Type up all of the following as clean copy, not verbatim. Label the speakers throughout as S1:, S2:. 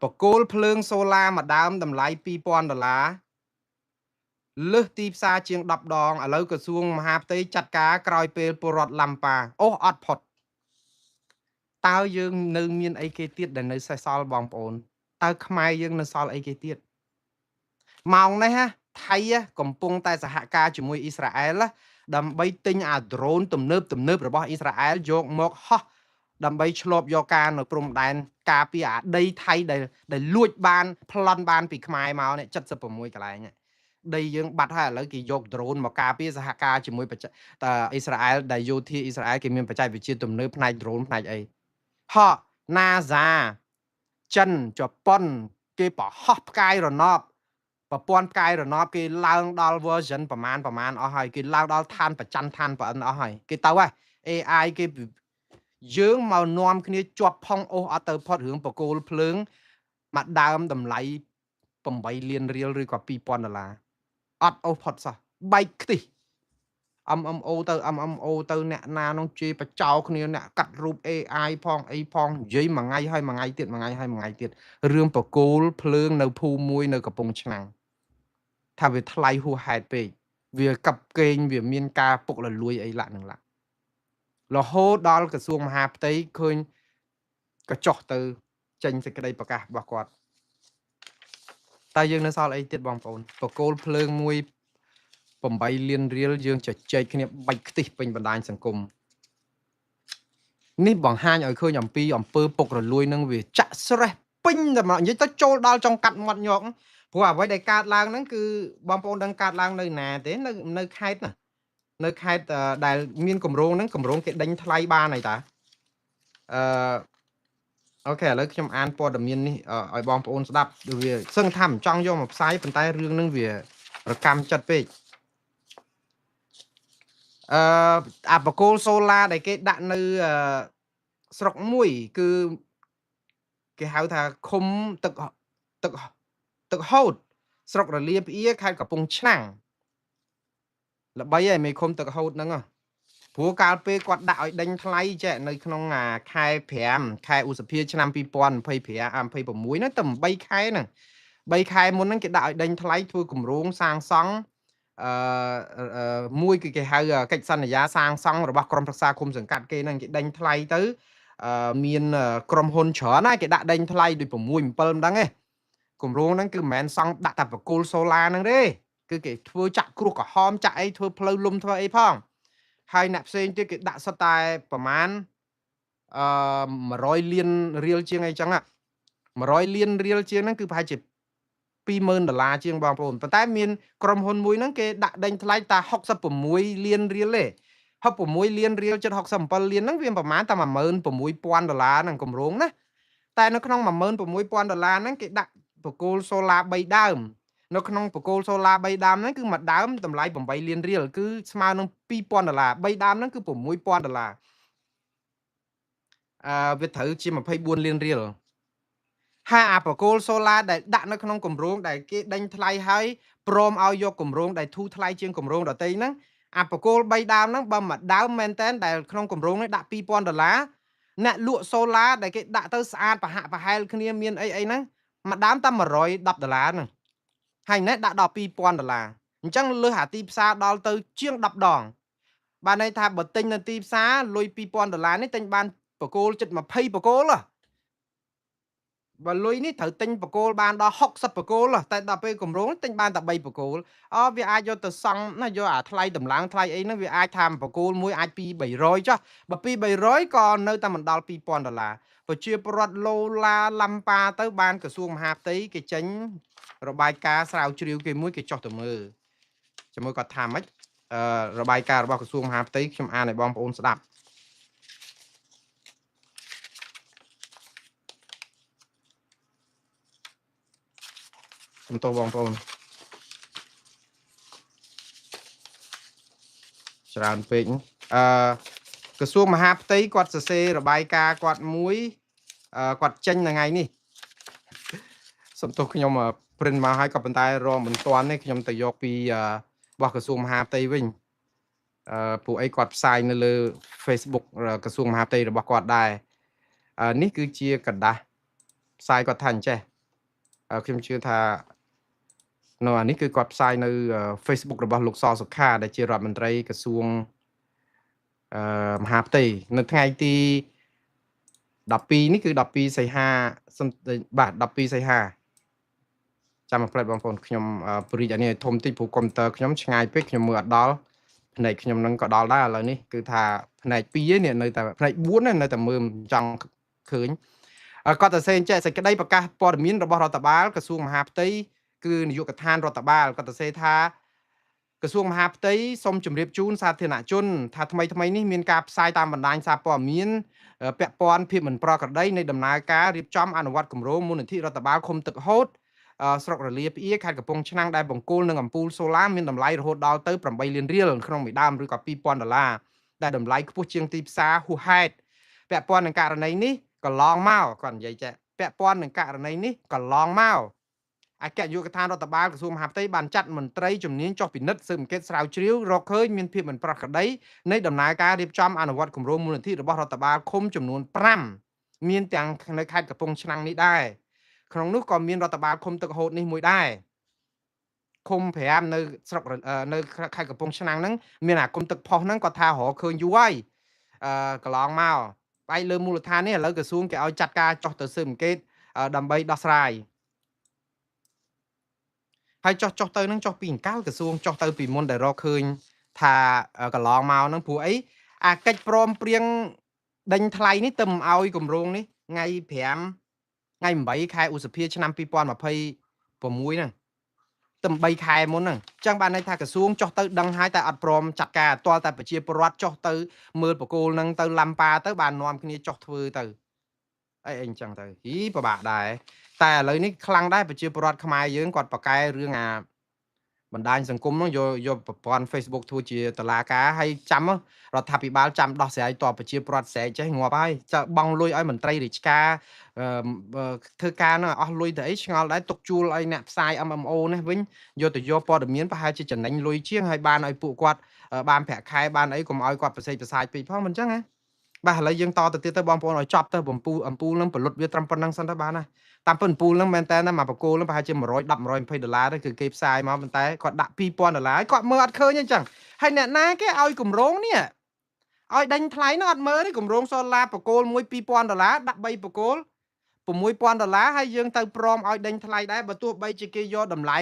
S1: បកគោលភ្លើងសូឡាមួយដើមតម្លៃ$2000លើសទីផ្សារជាង10ដងឥឡូវក្រសួងមហាផ្ទៃចាត់ការក្រោយពេលពលរដ្ឋឡំប៉ាអូសអត់ផុតតើយើងនៅមានអីគេទៀតដែលនៅសេសសល់បងប្អូនតើខ្មែរយើងនៅសល់អីគេទៀតម៉ោងនេះថៃកំពុងតែសហការជាមួយអ៊ីស្រាអែលដើម្បីទិញអា drone ទំនើបរបស់អ៊ីស្រាអែលយកមកហោះដើម្បីឆ្លប់យកការនៅព្រំដែនការពារអាដីថៃដែលលួចបានប្លន់បានពីខ្មែរមកនេះ76កន្លែងដីយើងបាត់ហើយឥឡូវគេយក drone មកការពារសហការជាមួយអ៊ីស្រាអែលដែលយោធាអ៊ីស្រាអែលគេមានបច្ចេកវិទ្យាទំនើបផ្នែក drone ផ្នែកអីហោះ NASA ចិនជប៉ុនគេប្រហោះផ្កាយរណបប្រព័ន្ធផ្កាយរណបគេឡើងដល់ version ប្រមាណអស់ហើយគេឡើងដល់ឋានប្រច័ណ្ឌឋានប្រអិនអស់ហើយគេទៅហើយ AI គេយើងមកនាំគ្នាជាប់ផុងអូសអត់ទៅផុតរឿងបកគោលភ្លើងមកដើមតម្លៃ8លានរៀលឬក៏$2000អត់អូសផុតសោះបែកខ្ទិះ MMO ទៅ MMO ទៅអ្នកណានោះជេរបចោគ្នាអ្នកកាត់រូប AI ផងអីផងនិយាយមួយថ្ងៃហើយមួយថ្ងៃទៀតរឿងបកគោលភ្លើងនៅភូមិមួយនៅកំពង់ឆ្នាំងថាវាថ្លៃហួសហេតុពេកវាកັບកេងវាមានការពុករលួយអីឡាក់នឹងឡាក់រហូតដល់ក្រសួងមហាផ្ទៃឃើញកញ្ចោះទៅចេញសេចក្តីប្រកាសរបស់គាត់តើយើងនៅសល់អីទៀតបងប្អូនបកគោលភ្លើងមួយ8លានរៀលយើងជជែកគ្នាបាច់ខ្ទិះពេញបណ្ដាញសង្គមនេះបង្ហាញឲ្យឃើញអំពីអំពើពុករលួយនឹងវាចាក់ស្រេះពេញតែមកនិយាយទៅចូលដល់ចុងកាត់មាត់ញោកព្រោះអ្វីដែលកើតឡើងហ្នឹងគឺបងប្អូនដឹងកើតឡើងនៅណាទេនៅខេត្តណានៅខេត្តដែលមានគម្រោងហ្នឹងគម្រោងគេដេញថ្លៃបានហើយតាអឺអូខេឥឡូវខ្ញុំអានព័ត៌មាននេះឲ្យបងប្អូនស្ដាប់វាសឹងថាមិនចង់យកមកផ្សាយប៉ុន្តែរឿងហ្នឹងវារកម្មចិត្តពេកអាបកគោលសូឡាដែលគេដាក់នៅស្រុកមួយគឺគេហៅថាឃុំទឹកហូតស្រុករលាផ្អៀខេត្តកំពង់ឆ្នាំងល្បីហើយមេឃុំទឹកហូតហ្នឹងព្រោះកាលពេលគាត់ដាក់ឲ្យដេញថ្លៃចេះនៅក្នុងខែ5ខែឧសភាឆ្នាំ2025 26ហ្នឹងតែ8ខែហ្នឹង3ខែមុនហ្នឹងគេដាក់ឲ្យដេញថ្លៃធ្វើគម្រោងសាងសង់មួយគឺគេហៅកិច្ចសន្យាសាងសង់របស់ក្រុមប្រឹក្សាគុំសង្កាត់គេហ្នឹងគេដេញថ្លៃទៅមានក្រុមហ៊ុនច្រើនណាគេដាក់ដេញថ្លៃដូច6 7មិនដឹងទេគម្រោងហ្នឹងគឺមិនមែនសង់ដាក់តែបកគោលសូឡាហ្នឹងទេគឺគេធ្វើចាក់គ្រោះក្រហមចាក់អីធ្វើផ្លូវលំធ្វើអីផងហើយអ្នកផ្សេងទៀតគេដាក់សុទ្ធតែប្រមាណ100លានរៀលជាងអីចឹង100លានរៀលជាងហ្នឹងគឺប្រហែលជា$20000ជាងបងប្អូនប៉ុន្តែមានក្រុមហ៊ុនមួយហ្នឹងគេដាក់ដេញថ្លៃតែ66លានរៀលទេ66លានរៀលជិត67លានហ្នឹងវាប្រមាណតែ$16000ហ្នឹងគម្រោងណាតែនៅក្នុង$16000ហ្នឹងគេដាក់បកគោលសូឡា3ដើមនៅក្នុងបកគោលសូឡា3ដើមហ្នឹងគឺមួយដើមតម្លៃ8លានរៀលគឺស្មើនឹង$2000 3ដើមហ្នឹងគឺ$6000វាត្រូវជា24លានរៀលហើយអាបកគោលសូឡាដែលដាក់នៅក្នុងគម្រោងដែលគេដេញថ្លៃហើយព្រមឲ្យយកគម្រោងដែលធូរថ្លៃជាងគម្រោងដទៃហ្នឹងអាបកគោល3ដើមហ្នឹងបើមួយដើមមែនតែនដែលក្នុងគម្រោងនេះដាក់$2000អ្នកលក់សូឡាដែលគេដាក់ទៅស្អាតប្រហាក់ប្រហែលគ្នាមានអីហ្នឹងមួយដើមតែ$110ហ្នឹងហើយណែដាក់ដល់$2000អញ្ចឹងលើសអាទីផ្សារដល់ទៅជាង10ដងបានន័យថាបើទិញនៅទីផ្សារលុយ$2000នេះទិញបានបកគោលជិត20បកគោលបើលុយនេះត្រូវទិញបកគោលបានដល់60បកគោលតែដល់ពេលគម្រោងទិញបានតែ3បកគោលវាអាចយកទៅសង់ណាយកអាថ្លៃតម្លើងថ្លៃអីហ្នឹងវាអាចថាបកគោលមួយអាច200-300ចុះបើ200-300ក៏នៅតែមិនដល់$2000ប្រជាពលរដ្ឋឡូឡាឡំប៉ាទៅបានក្រសួងមហាផ្ទៃគេចេញរបាយការណ៍ស្រាវជ្រាវគេមួយគេចោះទៅមើលជាមួយគាត់ថាម៉េចរបាយការណ៍របស់ក្រសួងមហាផ្ទៃខ្ញុំអានឲ្យបងប្អូនស្ដាប់បងប្អូនច្រើនពេកក្រសួងមហាផ្ទៃគាត់សរសេររបាយការណ៍គាត់មួយគាត់ចេញថ្ងៃនេះសំទោសខ្ញុំព្រិនមកហើយក៏ប៉ុន្តែរងមិនទាន់ទេខ្ញុំទៅយកពីរបស់ក្រសួងមហាផ្ទៃវិញពួកអីគាត់ផ្សាយនៅលើ Facebook ក្រសួងមហាផ្ទៃរបស់គាត់ដែរនេះគឺជាกระดาษផ្សាយគាត់ថាអញ្ចេះ ខ្ញុំជឿថានៅអានេះគឺគាត់ផ្សាយនៅ Facebook របស់លោកសសុខាដែលជារដ្ឋមន្ត្រីក្រសួងមហាផ្ទៃនៅថ្ងៃទី12នេះគឺ12សីហាបាទ12សីហាចាំមកផ្លែតបងប្អូនខ្ញុំពរិយានេះធំតិចព្រោះកុំព្យូទ័រខ្ញុំឆ្ងាយពេកខ្ញុំមើលអត់ដល់ផ្នែកខ្ញុំនឹងក៏ដល់ដែរឥឡូវនេះគឺថាផ្នែក2ឯនេះនៅតែផ្នែក4នៅតែមើលចង់ឃើញគាត់ទៅសេងចេះសេចក្តីប្រកាសព័ត៌មានរបស់រដ្ឋបាលក្រសួងមហាផ្ទៃគឺនាយកដ្ឋានរដ្ឋបាលគាត់ទៅសេថាក្រសួងមហាផ្ទៃសូមជម្រាបជូនសាធារណជនថាថ្មីនេះមានការផ្សាយតាមបណ្ដាញសារព័ត៌មានពាក់ព័ន្ធភាពមិនប្រក្រតីនៃដំណើរការរៀបចំអនុវត្តគម្រោងមូលនិធិរដ្ឋបាលឃុំទឹកហូតស្រុករលាផ្អៀខេត្តកំពង់ឆ្នាំងដែលបង្គោលនឹងអំពូលសូឡាមានតម្លៃរហូតដល់ទៅ8លានរៀលក្នុងមួយដើមឬក៏$2000ដែលតម្លៃខ្ពស់ជាងទីផ្សារហួសហេតុពាក់ព័ន្ធនឹងករណីនេះកន្លងមកគាត់និយាយចេះពាក់ព័ន្ធនឹងករណីនេះកន្លងមកអគ្គនាយកដ្ឋានរដ្ឋបាលក្រសួងមហាផ្ទៃបានចាត់មន្ត្រីជំនាញចុះពិនិត្យស៊ើបអង្កេតស្រាវជ្រាវរកឃើញមានភាពមិនប្រក្រតីនៃដំណើរការរៀបចំអនុវត្តគម្រោងមូលនិធិរបស់រដ្ឋបាលឃុំចំនួន5មានទាំងនៅខេត្តកំពង់ឆ្នាំងនេះដែរក្នុងនោះក៏មានរដ្ឋបាលឃុំទឹកហូតនេះមួយដែរឃុំ5នៅស្រុកនៅខេត្តកំពង់ឆ្នាំងហ្នឹងមានអាឃុំទឹកផុសហ្នឹងគាត់ថារកឃើញយូរហើយកន្លងមកផ្អែកលើមូលដ្ឋាននេះឥឡូវក្រសួងគេឲ្យចាត់ការចុះទៅស៊ើបអង្កេតដើម្បីដោះស្រាយហើយចុះទៅនឹងចុះពីអង្កលក្រសួងចុះទៅពីមុនដែលរកឃើញថាកន្លងមកហ្នឹងព្រោះអីអាកិច្ចព្រមព្រៀងដេញថ្លៃនេះទៅមិនឲ្យគម្រោងនេះថ្ងៃ8ខែឧសភាឆ្នាំ2026ហ្នឹងទៅ3ខែមុនហ្នឹងអញ្ចឹងបានន័យថាក្រសួងចុះទៅដឹងហើយតែអត់ព្រមចាត់ការទាល់តែប្រជាពលរដ្ឋចុះទៅមើលបកគោលហ្នឹងទៅឡាំប៉ាទៅបាននាំគ្នាចុះធ្វើទៅអីអញ្ចឹងទៅពិបាកដែរតែឥឡូវនេះខ្លាំងដែរប្រជាពលរដ្ឋខ្មែរយើងគាត់ប្រកែរឿងអាបណ្ដាញសង្គមហ្នឹងយកប្រព័ន្ធ Facebook ធ្វើជាតឡាការហើយចាំរដ្ឋាភិបាលចាំដោះស្រាយតបប្រជាពលរដ្ឋស្រែកចេះងាប់ហើយចាបង់លុយឲ្យមន្ត្រីរាជការធ្វើការហ្នឹងអស់លុយទៅអីឆ្ងល់ដែរទុកជួលឲ្យអ្នកផ្សាយ MMO នេះវិញយកទៅយកព័ត៌មានប្រហែលជាចំណេញលុយជាងហើយបានឲ្យពួកគាត់បានប្រាក់ខែបានអីកុំឲ្យគាត់ប្រសេកប្រសាយពេកផងមិនអញ្ចឹងណាបាទឥឡូវយើងតទៅទៀតទៅបងប្អូនឲ្យចប់ទៅអំពូលនឹងផលិតវាត្រឹមប៉ុណ្្នឹងសិនទៅបានណាតាមពិតអំពូលនឹងមែនតើមកបកគោលនឹងប្រហែលជា$110-120ទៅគឺគេផ្សាយមកប៉ុន្តែគាត់ដាក់$2000គាត់មើលអត់ឃើញអញ្ចឹងហើយអ្នកណាគេឲ្យគម្រោងនេះឲ្យដេញថ្លៃនោះអត់មើលទេគម្រោងសូឡាបកគោលមួយ$2000ដាក់3បកគោល$6000ហើយយើងទៅព្រមឲ្យដេញថ្លៃដែរបើទោះបីជាគេយកតម្លៃ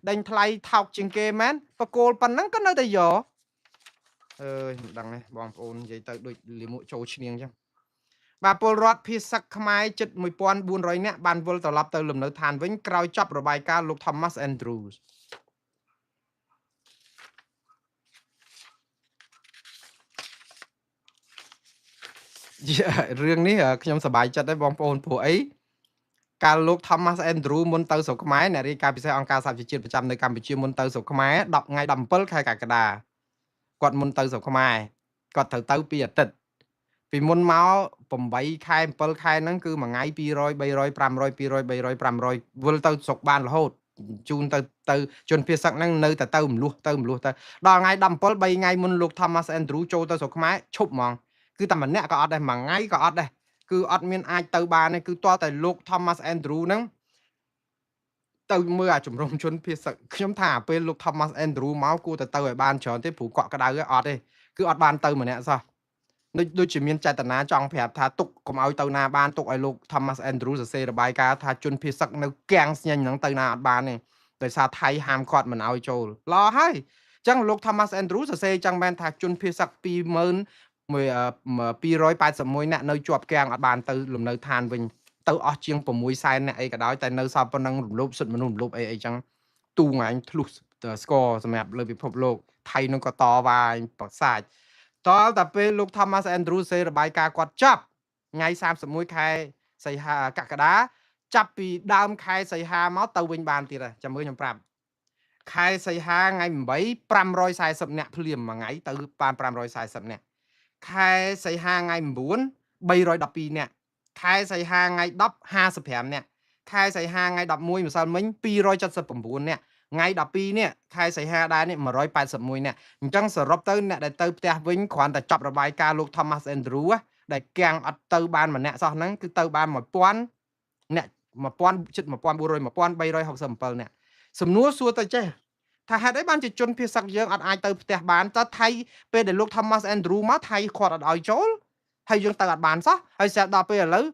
S1: ដេញថ្លៃថោកជាងគេមែនបកគោលប៉ុណ្ណឹងក៏នៅតែយកអើយមិនដឹងទេបងប្អូននិយាយទៅដូចលាមកចូលឈ្នៀងអញ្ចឹងបាទពលរដ្ឋភៀសសឹកខ្មែរជិត1400នាក់បានវិលត្រឡប់ទៅលំនៅឋានវិញក្រោយចប់របាយការណ៍លោក Thomas Andrews រឿងនេះខ្ញុំសប្បាយចិត្តដែរបងប្អូនព្រោះអីកាលលោក Thomas Andrews មុនទៅស្រុកខ្មែរអ្នករាយការណ៍ពិសេសអង្គការសហជីវជាតិប្រចាំនៅកម្ពុជាមុនទៅស្រុកខ្មែរថ្ងៃ17ខែកក្កដាគាត់មុនទៅស្រុកខ្មែរគាត់ត្រូវទៅ2អាទិត្យពីមុនមក8ខែ7ខែហ្នឹងគឺមួយថ្ងៃ200 300 500 200 300 500វិលទៅស្រុកបានរហូតជូនទៅជនភៀសសឹកហ្នឹងនៅតែទៅមលុះទៅដល់ថ្ងៃ17 3ថ្ងៃមុនលោក Thomas Andrews ចូលទៅស្រុកខ្មែរឈប់ហ្មងគឺតែម្នាក់ក៏អត់ដែរមួយថ្ងៃក៏អត់ដែរគឺអត់មានអាចទៅបានទេគឺទាល់តែលោក Thomas Andrews ហ្នឹងទៅមើលអាជំរំជនភៀសសឹកខ្ញុំថាពេលលោក Thomas Andrews មកគួរតែទៅឲ្យបានច្រើនទេព្រោះកក់ក្ដៅអត់ទេគឺអត់បានទៅម្នាក់សោះដូចជាមានចេតនាចង់ប្រាប់ថាទុកកុំឲ្យទៅណាបានទុកឲ្យលោក Thomas Andrews សរសេររបាយការណ៍ថាជនភៀសសឹកនៅគាំងស្ញែងហ្នឹងទៅណាអត់បានទេដោយសារថៃហាមគាត់មិនឲ្យចូលល្អហើយអញ្ចឹងលោក Thomas Andrews សរសេរអញ្ចឹងមែនថាជនភៀសសឹក21281នាក់នៅជាប់គាំងអត់បានទៅលំនៅឋានវិញទៅអស់ជាង6សែនអ្នកអីក៏ដោយតែនៅសល់ប៉ុណ្ណឹងរំលោភសិទ្ធិមនុស្សរំលោភអីអញ្ចឹងទូងាញធ្លុះស្គរសម្រាប់លើពិភពលោកថៃនឹងក៏តវ៉ាប្រសាចតលតែពេលលោក Thomas Andrews សេរបាយការណ៍គាត់ចាប់ថ្ងៃ31ខែសីហាកក្កដាចាប់ពីដើមខែសីហាមកទៅវិញបានទៀតចាំមើលខ្ញុំប្រាប់ខែសីហាថ្ងៃ8 540នាក់ភ្លាមមួយថ្ងៃទៅបាន540នាក់ខែសីហាថ្ងៃ9 312នាក់ខែសីហាថ្ងៃ10 55នាក់ខែសីហាថ្ងៃ11ម្សិលមិញ279នាក់ថ្ងៃ12នេះខែសីហាដែរនេះ181នាក់អញ្ចឹងសរុបទៅអ្នកដែលទៅផ្ទះវិញគ្រាន់តែចាប់របាយការណ៍លោក Thomas Andrews ដែលគាំងអត់ទៅបានម្នាក់សោះហ្នឹងគឺទៅបាន1000អ្នក 1000 ជិត 1400 1367នាក់សំណួរសួរទៅចេះថាហេតុអីបានជាជនភៀសសឹកយើងអត់អាចទៅផ្ទះបានតើថៃពេលដែលលោក Thomas Andrew មកថៃគាត់អត់ឲ្យចូលហើយយើងទៅអត់បានសោះហើយស្រាប់ដល់ពេលឥឡូវ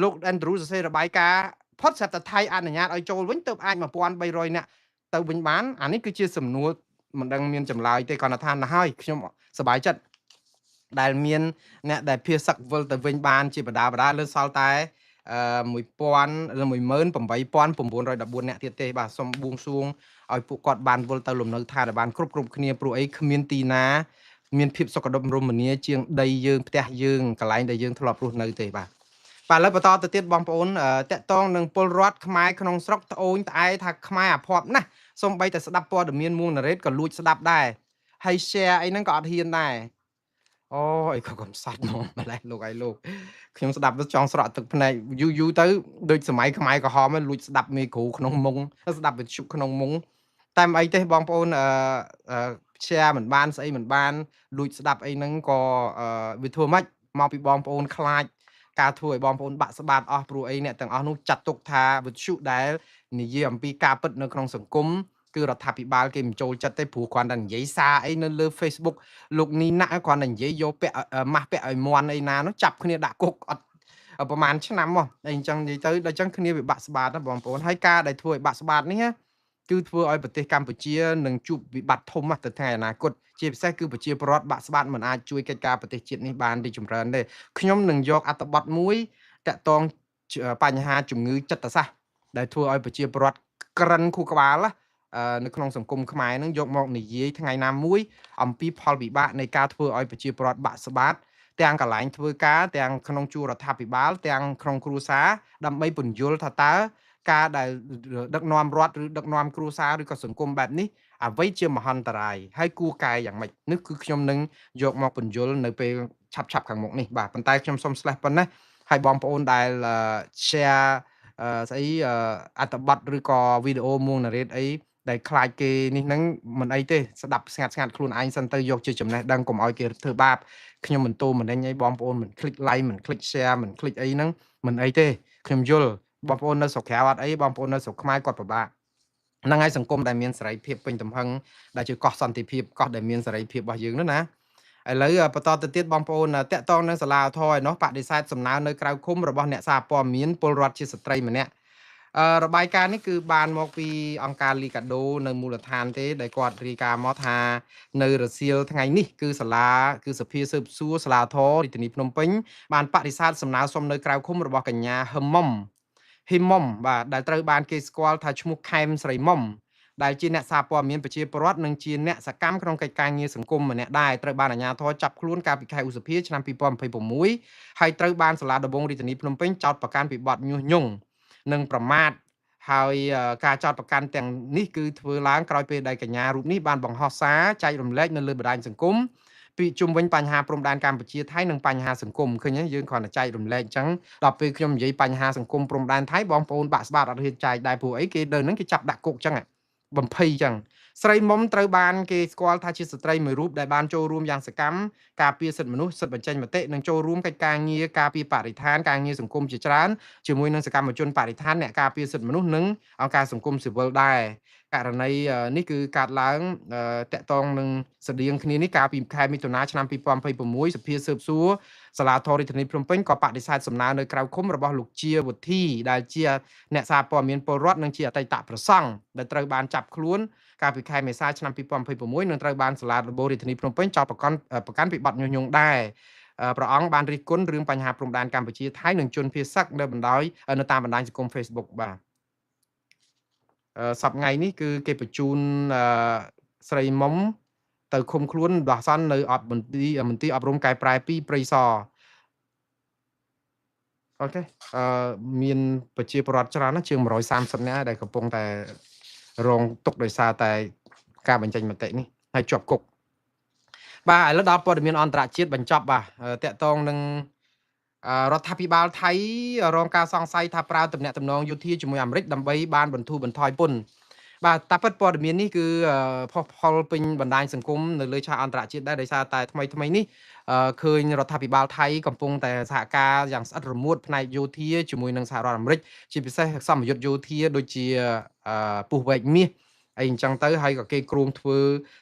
S1: លោក Andrew សរសេររបាយការណ៍ផុតស្រាប់តែថៃអនុញ្ញាតឲ្យចូលវិញទើបអាច1300នាក់ទៅវិញបានអានេះគឺជាសំណួរមិនដឹងមានចម្លើយទេគាត់ថាណាហើយខ្ញុំសប្បាយចិត្តដែលមានអ្នកដែលភៀសសឹកវិលទៅវិញបានជាបដាលើសល់តែ18914នាក់ទៀតទេបាទសូមបួងសួងឲ្យពួកគាត់បានវិលទៅលំនៅឋានឲ្យបានគ្រប់គ្នាព្រោះអីគ្មានទីណាមានភាពសុខដុមរមនាជាងដីយើងផ្ទះយើងកន្លែងដែលយើងធ្លាប់រស់នៅទេបាទឥឡូវបន្តទៅទៀតបងប្អូនតកតងនឹងពលរដ្ឋខ្មែរក្នុងស្រុកត្អូញត្អែថាខ្មែរអាភ័ព្វណាស់សូម្បីតែស្ដាប់ព័ត៌មានមួងណារ៉េតក៏លួចស្ដាប់ដែរហើយ share អីហ្នឹងក៏អត់ហ៊ានដែរអូយក៏កំសត់ហ្មងម្លេះលោកខ្ញុំស្ដាប់ទៅចង់ស្រក់ទឹកភ្នែកយូរទៅដូចសម័យខ្មែរក្រហមលួចស្ដាប់មេគ្រូក្នុងមុងស្ដាប់វិទ្យុក្នុងមុងតែមិនអីទេបងប្អូនshare មិនបានស្អីមិនបានលួចស្ដាប់អីហ្នឹងក៏វាធ្វើម៉េចមកពីបងប្អូនខ្លាចការធ្វើឲ្យបងប្អូនបាក់ស្បាតអស់ព្រោះអីអ្នកទាំងអស់នោះចាត់ទុកថាវិទ្យុដែលនិយាយអំពីការពិតនៅក្នុងសង្គមគឺរដ្ឋាភិបាលគេមិនចូលចិត្តទេព្រោះគ្រាន់តែនិយាយសារអីនៅលើ Facebook លោកនីណាគ្រាន់តែនិយាយយកពាក់ម៉ាស់ពាក់ឲ្យមន់អីណានោះចាប់គ្នាដាក់គុកអត់ប្រហែលឆ្នាំមកតែអញ្ចឹងនិយាយទៅដល់អញ្ចឹងគ្នាវាបាក់ស្បាតណាបងប្អូនហើយការដែលធ្វើឲ្យបាក់ស្បាតនេះគឺធ្វើឲ្យប្រទេសកម្ពុជានឹងជួបវិបត្តិធំទៅថ្ងៃអនាគតជាពិសេសគឺប្រជាពលរដ្ឋបាក់ស្បាតមិនអាចជួយកិច្ចការប្រទេសជាតិនេះបានរីចម្រើនទេខ្ញុំនឹងយកអត្ថបទមួយតាក់ទងបញ្ហាជំងឺចិត្តសាស្ត្រដែលធ្វើឲ្យប្រជាពលរដ្ឋក្រិនខួរក្បាលនៅក្នុងសង្គមខ្មែរនឹងយកមកនិយាយថ្ងៃណាមួយអំពីផលវិបាកនៃការធ្វើឲ្យប្រជាពលរដ្ឋបាក់ស្បាតទាំងកន្លែងធ្វើការទាំងក្នុងជួររដ្ឋាភិបាលទាំងក្នុងគ្រួសារដើម្បីពន្យល់ថាតើការដែលដឹកនាំរដ្ឋឬដឹកនាំគ្រួសារឬក៏សង្គមបែបនេះអ្វីជាមហន្តរាយហើយគួរកែយ៉ាងម៉េចនេះគឺខ្ញុំនឹងយកមកពន្យល់នៅពេលឆាប់ខាងមុខនេះបាទប៉ុន្តែខ្ញុំសូមស្លេះប៉ុណ្ណេះហើយបងប្អូនដែល share ស្អីអត្ថបទឬក៏វីដេអូមួងណារ៉េតអីដែលខ្លាចគេនេះហ្នឹងមិនអីទេស្ដាប់ស្ងាត់ខ្លួនឯងសិនទៅយកជាចំណេះដឹងកុំឲ្យគេធ្វើបាបខ្ញុំមិនទូមិនដេញអីបងប្អូនមិនคลิก like មិនคลิก share មិនคลิกអីហ្នឹងមិនអីទេខ្ញុំយល់បងប្អូននៅស្រុកក្រៅអត់អីបងប្អូននៅស្រុកខ្មែរគាត់ពិបាកហ្នឹងហើយសង្គមដែលមានសេរីភាពពេញទំហឹងដែលជាកោះសន្តិភាពកោះដែលមានសេរីភាពរបស់យើងនោះណាឥឡូវបន្តទៅទៀតបងប្អូនតាក់ទងនឹងសាលាឧទ្ធរឯនោះបដិសេធសំណើនៅក្រៅឃុំរបស់អ្នកសារព័ត៌មានពលរដ្ឋជាស្ត្រីម្នាក់របាយការណ៍នេះគឺបានមកពីអង្គការលីកាដូនៅមូលដ្ឋានទេដែលគាត់រាយការណ៍មកថានៅរសៀលថ្ងៃនេះគឺសាលាគឺសភាស៊ើបសួរសាលាធររាជធានីភ្នំពេញបានបដិសេធសំណើសុំនៅក្រៅឃុំរបស់កញ្ញាហ៊ឹមមុំបាទដែលត្រូវបានគេស្គាល់ថាឈ្មោះខែមស្រីមុំដែលជាអ្នកសារព័ត៌មានប្រជាពលរដ្ឋនិងជាអ្នកសកម្មក្នុងកិច្ចការងារសង្គមម្នាក់ដែរត្រូវបានអាជ្ញាធរចាប់ខ្លួនកាលពីខែឧសភាឆ្នាំ2026ហើយត្រូវបានសាលាដំបងរាជធានីភ្នំពេញចោទប្រកាន់ពីបទញុះញង់និងប្រមាថហើយការចោទប្រកាន់ទាំងនេះគឺធ្វើឡើងក្រោយពេលដែលកញ្ញារូបនេះបានបង្ហោះសារចែករំលែកនៅលើបណ្ដាញសង្គមពីជុំវិញបញ្ហាព្រំដែនកម្ពុជាថៃនិងបញ្ហាសង្គមឃើញយើងគ្រាន់តែចែករំលែកអញ្ចឹងដល់ពេលខ្ញុំនិយាយបញ្ហាសង្គមព្រំដែនថៃបងប្អូនបាក់ស្បាតអត់ហ៊ានចែកដែរព្រោះអីគេនៅហ្នឹងគេចាប់ដាក់គុកអញ្ចឹងបំភ័យអញ្ចឹងស្រីមុំត្រូវបានគេស្គាល់ថាជាស្ត្រីមួយរូបដែលបានចូលរួមយ៉ាងសកម្មការពារសិទ្ធិមនុស្សសិទ្ធិបញ្ចេញមតិនិងចូលរួមកិច្ចការងារការពារបរិស្ថានការងារសង្គមជាច្រើនជាមួយនឹងសកម្មជនបរិស្ថានអ្នកការពារសិទ្ធិមនុស្សនិងអង្គការសង្គមស៊ីវិលដែរករណីនេះគឺកើតឡើងតាក់ទងនឹងស្តៀងគ្នានេះកាលពីខែមិថុនាឆ្នាំ2026សភាស៊ើបសួរសាលាធររាជធានីភ្នំពេញក៏បដិសេធសំណើនៅក្រៅឃុំរបស់លោកជាវុធីដែលជាអ្នកសារព័ត៌មានពលរដ្ឋនិងជាអតីតប្រសង់ដែលត្រូវបានចាប់ខ្លួនកាលពីខែមេសាឆ្នាំ2026នឹងត្រូវបានសាលាដំបងរាជធានីភ្នំពេញចោទប្រកាន់ពីបទញុះញង់ដែរព្រះអង្គបានរិះគន់រឿងបញ្ហាព្រំដែនកម្ពុជាថៃនិងជនភៀសសឹកនៅតាមបណ្ដាញសង្គម Facebook បាទសប្តាហ៍ថ្ងៃនេះគឺគេបញ្ជូនស្រីមុំទៅឃុំខ្លួនដោះសន្ននៅមន្ទីរអប់រំកែប្រែ2ព្រៃសរអូខេមានប្រជាពលរដ្ឋច្រើនណាស់ជាង130នាក់ដែលកំពុងតែរងទុក្ខដោយសារតែការបញ្ចេញមតិនេះហើយជាប់គុកបាទឥឡូវដល់ព័ត៌មានអន្តរជាតិបញ្ចប់បាទតាក់ទងនឹងរដ្ឋាភិបាលថៃរងការសង្ស័យថាប្រើទំនាក់ទំនងយោធាជាមួយអាមេរិកដើម្បីបានបន្ធូរបន្ថយពន្ធ បាទតាពិតព័ត៌មាននេះគឺផុសផុលពេញបណ្ដាញសង្គមនៅលើឆាកអន្តរជាតិដែរដោយសារតែថ្មីនេះឃើញរដ្ឋាភិបាលថៃកំពុងតែសហការយ៉ាងស្អិតរមួតផ្នែកយោធាជាមួយនឹងសហរដ្ឋអាមេរិកជាពិសេសសម្ពយុទ្ធយោធាដូចជាពុះវែកមាសអីអញ្ចឹងទៅហើយក៏គេគ្រោងធ្វើ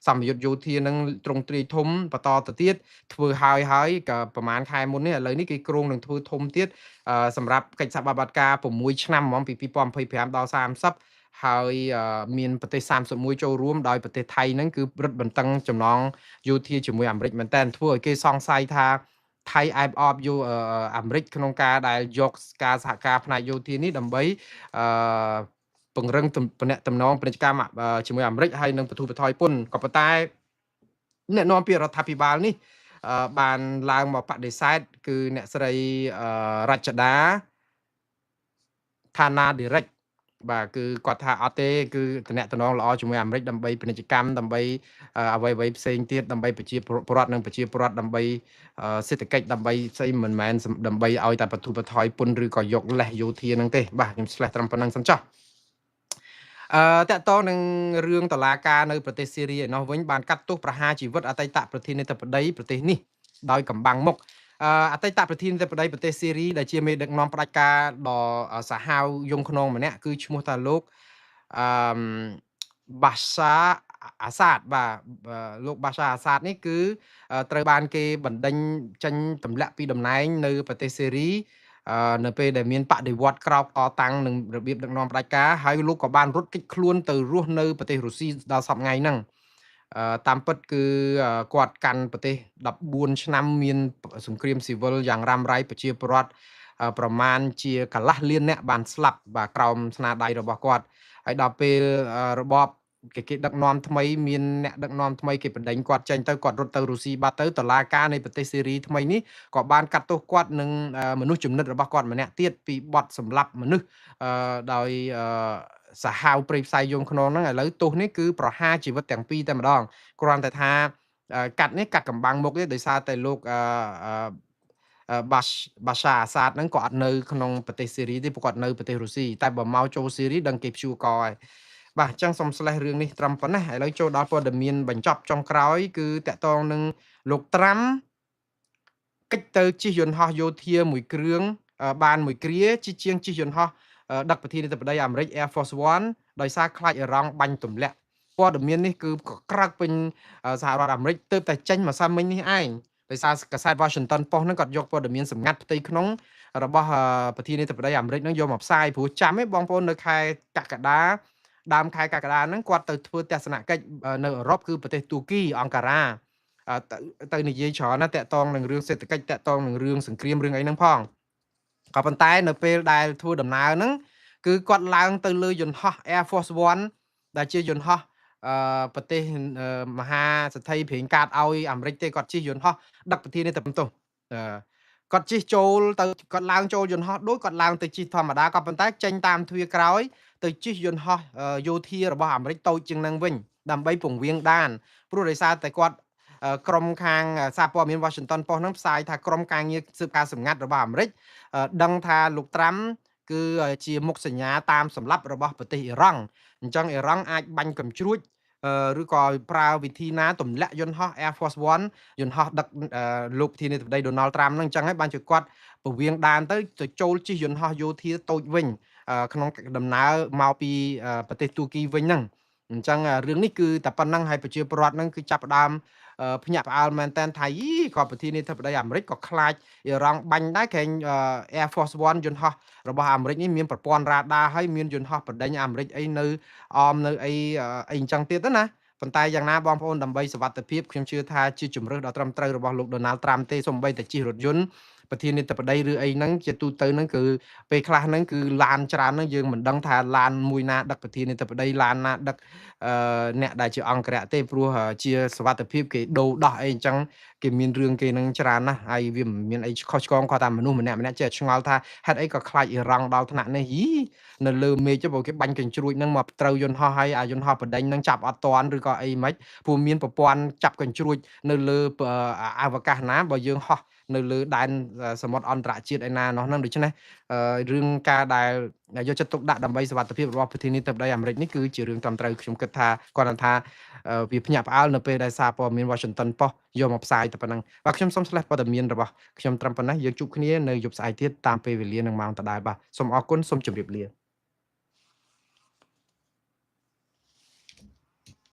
S1: សម្ពយុទ្ធយោធានឹងទ្រង់ទ្រាយធំបន្តទៅទៀតធ្វើហើយក៏ប្រហែលខែមុននេះឥឡូវនេះគេគ្រោងនឹងធ្វើធំទៀតសម្រាប់កិច្ចសហប្រតិបត្តិការ6ឆ្នាំហ្មងពី2025ដល់30ហើយមានប្រទេស31ចូលរួមដោយប្រទេសថៃហ្នឹងគឺរឹតបន្តឹងចំណងយោធាជាមួយអាមេរិកមែនតើធ្វើឲ្យគេសង្ស័យថាថៃអែបអបយោអាមេរិកក្នុងការដែលយកការសហការផ្នែកយោធានេះដើម្បីអឺពង្រឹងទំនងពាណិជ្ជកម្មជាមួយអាមេរិកហើយនឹងបទុបថយពន្ធក៏ប៉ុន្តែអ្នកនាំពាក្យរដ្ឋាភិបាលនេះបានឡើងមកបដិសេធគឺអ្នកស្រីរចដាថាណាឌីរិកបាទគឺគាត់ថាអត់ទេគឺតំណែងល្អជាមួយអាមេរិកដើម្បីពាណិជ្ជកម្មដើម្បីអ្វីផ្សេងទៀតដើម្បីប្រជាពលរដ្ឋនិងប្រជាពលរដ្ឋដើម្បីសេដ្ឋកិច្ចដើម្បីផ្សេងមិនមែនដើម្បីឲ្យតែបទុបថយពន្ធឬក៏យកលេសយោធានឹងទេបាទខ្ញុំឆ្លេះត្រឹមប៉ុណ្្នឹងសិនចុះតកតងនឹងរឿងតឡាការនៅប្រទេសស៊ីរីឯនោះវិញបានកាត់ទោសប្រហារជីវិតអតីតប្រធានាធិបតីប្រទេសនេះដោយកំបាំងមុខអតីតប្រធានាធិបតីប្រទេសស៊ីរីដែលជាមេដឹកនាំផ្ដាច់ការដ៏សាហាវយងខ្នងម្នាក់គឺឈ្មោះថាលោកអឺបាសាអាសាតបាទលោកបាសាអាសាតនេះគឺត្រូវបានគេបណ្ដេញចេញទម្លាក់ពីតំណែងនៅប្រទេសសេរីនៅពេលដែលមានបដិវត្តក្រោកតតាំងនឹងរបៀបដឹកនាំផ្ដាច់ការហើយលោកក៏បានរត់គេចខ្លួនទៅរស់នៅប្រទេសរុស្ស៊ីដល់សប្តាហ៍ថ្ងៃហ្នឹងតាមពិតគឺគាត់កាន់ប្រទេស14ឆ្នាំមានសង្គ្រាមស៊ីវិលយ៉ាងរ៉ាំរ៉ៃប្រជាពលរដ្ឋប្រមាណជាកន្លះលានអ្នកបានស្លាប់បាទក្រោមស្នាដៃរបស់គាត់ហើយដល់ពេលរបបគេដឹកនាំថ្មីមានអ្នកដឹកនាំថ្មីគេបណ្ដេញគាត់ចេញទៅគាត់រត់ទៅរុស្ស៊ីបាត់ទៅតុលាការនៃប្រទេសសេរីថ្មីនេះក៏បានកាត់ទោសគាត់នឹងមនុស្សជំនិតរបស់គាត់ម្នាក់ទៀតពីបទសម្លាប់មនុស្សដោយសាហាវព្រៃផ្សៃយងខ្នងហ្នឹងឥឡូវទោសនេះគឺប្រហារជីវិតទាំងពីរតែម្ដងគ្រាន់តែថាកាត់កំបាំងមុខទេដោយសារតែលោកបាសាអាសាតហ្នឹងក៏អត់នៅក្នុងប្រទេសសេរីទេព្រោះគាត់នៅប្រទេសរុស្ស៊ីតែបើមកចូលសេរីដឹងគេព្យួរកហើយបាទអញ្ចឹងសូមស្លេះរឿងនេះត្រឹមប៉ុណ្ណេះឥឡូវចូលដល់ព័ត៌មានបញ្ចប់ចុងក្រោយគឺតកតងនឹងលោកត្រាំកិច្ចទៅជិះយន្តហោះយោធាមួយគ្រឿងបានមួយគ្រាជាជាងជិះយន្តហោះដឹកប្រធានាធិបតីអាមេរិក Air Force One ដោយសារខ្លាចអ៊ីរ៉ង់បាញ់ទម្លាក់ព័ត៌មាននេះគឺក្រើកពេញសហរដ្ឋអាមេរិកទើបតែចេញមកសាមិញនេះឯងដោយសារកាសែត Washington Post ហ្នឹងគាត់យកព័ត៌មានសម្ងាត់ផ្ទៃក្នុងរបស់ប្រធានាធិបតីអាមេរិកហ្នឹងយកមកផ្សាយព្រោះចាំឯងបងប្អូននៅខែកក្កដាដើមខែកក្កដាហ្នឹងគាត់ទៅធ្វើទស្សនកិច្ចនៅអឺរ៉ុបគឺប្រទេសទូគីអង្ការ៉ាទៅនិយាយច្រើនណាស់តាក់ទងនឹងរឿងសេដ្ឋកិច្ចតាក់ទងនឹងរឿងសង្គ្រាមរឿងអីហ្នឹងផងក៏ប៉ុន្តែនៅពេលដែលធ្វើដំណើរហ្នឹងគឺគាត់ឡើងទៅលើយន្តហោះ Air Force One ដែលជាយន្តហោះប្រទេសមហាសេដ្ឋីប្រេងកាតឲ្យអាមេរិកទេគាត់ជិះយន្តហោះដឹកប្រធានាធិបតីគាត់ជិះចូលទៅគាត់ឡើងចូលយន្តហោះដូចគាត់ឡើងទៅជិះធម្មតាក៏ប៉ុន្តែចេញតាមទ្វារក្រោយទៅជិះយន្តហោះយោធារបស់អាមេរិកតូចជាងនឹងវិញដើម្បីពង្រៀងដានព្រោះដោយសារតែគាត់ក្រុមខាងសារព័ត៌មាន Washington Post ហ្នឹងផ្សាយថាក្រុមការងារស៊ើបការសម្ងាត់របស់អាមេរិកដឹងថាលោកត្រាំគឺជាមុខសញ្ញាតាមសម្លាប់របស់ប្រទេសអ៊ីរ៉ង់អញ្ចឹងអ៊ីរ៉ង់អាចបាញ់កំជ្រួចឬក៏ប្រើវិធីណាទម្លាក់យន្តហោះ Air Force One យន្តហោះដឹកលោកប្រធានាធិបតី Donald Trump ហ្នឹងអញ្ចឹងហើយបានជួយគាត់ពង្រៀងដានទៅចូលជិះយន្តហោះយោធាតូចវិញក្នុងដំណើរមកពីប្រទេសទូគីវិញហ្នឹងអញ្ចឹងរឿងនេះគឺតែប៉ុណ្្នឹងហើយប្រជាពលរដ្ឋហ្នឹងគឺចាប់ផ្ដើមភ្ញាក់ផ្អើលមែនតើថាយីក៏ប្រធានាធិបតីអាមេរិកក៏ខ្លាចអ៊ីរ៉ង់បាញ់ដែរក្រែង Air Force One យន្តហោះរបស់អាមេរិកនេះមានប្រព័ន្ធរ៉ាដាហើយមានយន្តហោះបណ្ដេញអាមេរិកអីនៅអមនៅអីអញ្ចឹងទៀតណាប៉ុន្តែយ៉ាងណាបងប្អូនដើម្បីសុវត្ថិភាពខ្ញុំជឿថាជាជំរឿសដ៏ត្រឹមត្រូវរបស់លោក Donald Trump ទេសូម្បីតែជិះរថយន្តប្រធានាធិបតីឬអីហ្នឹងជាទូទៅហ្នឹងគឺពេលខ្លះហ្នឹងគឺឡានច្រើនហ្នឹងយើងមិនដឹងថាឡានមួយណាដឹកប្រធានាធិបតីឡានណាដឹកអ្នកដែលជាអង្គរៈទេព្រោះជាសុវត្ថិភាពគេដូរដោះអីអញ្ចឹង គេមានរឿងគេនឹងច្រើនណាស់ហើយវាមិនមានអីខុសឆ្គងគាត់ថាមនុស្សម្នាក់ចេះឆ្ងល់ថាហេតុអីក៏ខ្លាចអ៊ីរ៉ង់ដល់ថ្នាក់នេះយីនៅលើមេឃទៅព្រោះគេបាញ់កញ្ជ្រួចហ្នឹងមកត្រូវយន្តហោះហើយអាយន្តហោះបដិញហ្នឹងចាប់អត់តាន់ឬក៏អីមិនព្រោះមានប្រព័ន្ធចាប់កញ្ជ្រួចនៅលើអវកាសណាបើយើងហោះនៅលើដែនសមុទ្រអន្តរជាតិឯណានោះហ្នឹងដូច្នេះរឿងការដែលយកចិត្តទុកដាក់ដើម្បីសុវត្ថិភាពរបស់ប្រធានាធិបតីអាមេរិកនេះគឺជារឿងត្រឹមត្រូវខ្ញុំគិតថាគាត់ថាវាភ្ញាក់ផ្អើលនៅពេលដែលសារព័ត៌មាន Washington Post យកមកផ្សាយតែប៉ុណ្ណឹងបាទខ្ញុំសូមឆ្លេះព័ត៌មានរបស់ខ្ញុំត្រឹមប៉ុណ្ណេះយើងជួបគ្នានៅយប់ស្អែកទៀតតាមពេលវេលានឹងម៉ោងដដែលបាទសូមអរគុណសូមជម្រាបលា